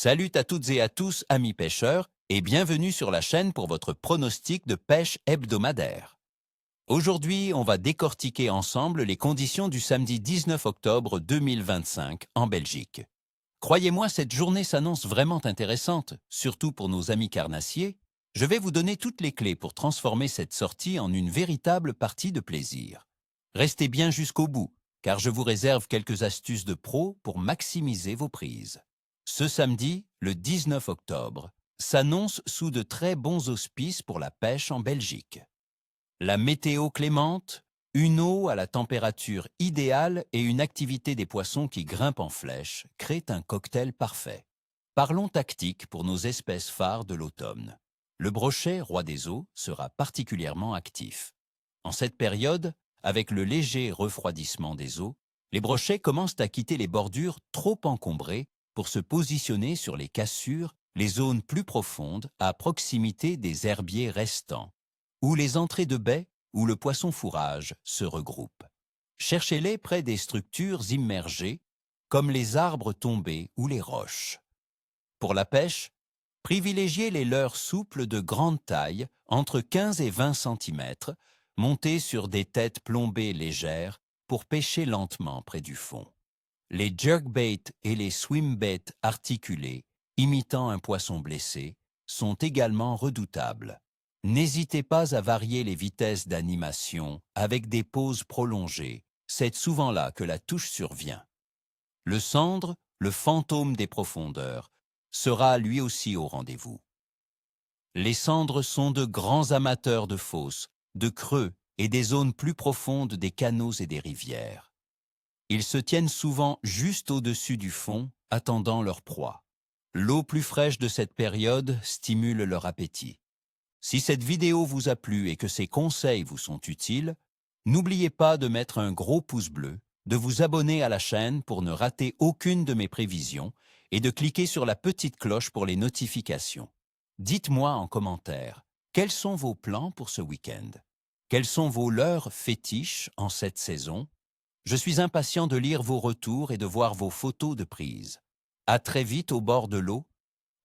Salut à toutes et à tous, amis pêcheurs, et bienvenue sur la chaîne pour votre pronostic de pêche hebdomadaire. Aujourd'hui, on va décortiquer ensemble les conditions du samedi 19 octobre 2025 en Belgique. Croyez-moi, cette journée s'annonce vraiment intéressante, surtout pour nos amis carnassiers. Je vais vous donner toutes les clés pour transformer cette sortie en une véritable partie de plaisir. Restez bien jusqu'au bout, car je vous réserve quelques astuces de pro pour maximiser vos prises. Ce samedi, le 19 octobre, s'annonce sous de très bons auspices pour la pêche en Belgique. La météo clémente, une eau à la température idéale et une activité des poissons qui grimpent en flèche créent un cocktail parfait. Parlons tactique pour nos espèces phares de l'automne. Le brochet, roi des eaux, sera particulièrement actif. En cette période, avec le léger refroidissement des eaux, les brochets commencent à quitter les bordures trop encombrées pour se positionner sur les cassures, les zones plus profondes à proximité des herbiers restants, ou les entrées de baies où le poisson fourrage se regroupe. Cherchez-les près des structures immergées, comme les arbres tombés ou les roches. Pour la pêche, privilégiez les leurres souples de grande taille, entre 15 et 20 cm, montés sur des têtes plombées légères pour pêcher lentement près du fond. Les jerkbaits et les swimbaits articulés, imitant un poisson blessé, sont également redoutables. N'hésitez pas à varier les vitesses d'animation avec des pauses prolongées. C'est souvent là que la touche survient. Le sandre, le fantôme des profondeurs, sera lui aussi au rendez-vous. Les sandres sont de grands amateurs de fosses, de creux et des zones plus profondes des canaux et des rivières. Ils se tiennent souvent juste au-dessus du fond, attendant leur proie. L'eau plus fraîche de cette période stimule leur appétit. Si cette vidéo vous a plu et que ces conseils vous sont utiles, n'oubliez pas de mettre un gros pouce bleu, de vous abonner à la chaîne pour ne rater aucune de mes prévisions et de cliquer sur la petite cloche pour les notifications. Dites-moi en commentaire, quels sont vos plans pour ce week-end? Quels sont vos leurres fétiches en cette saison? Je suis impatient de lire vos retours et de voir vos photos de prise. À très vite au bord de l'eau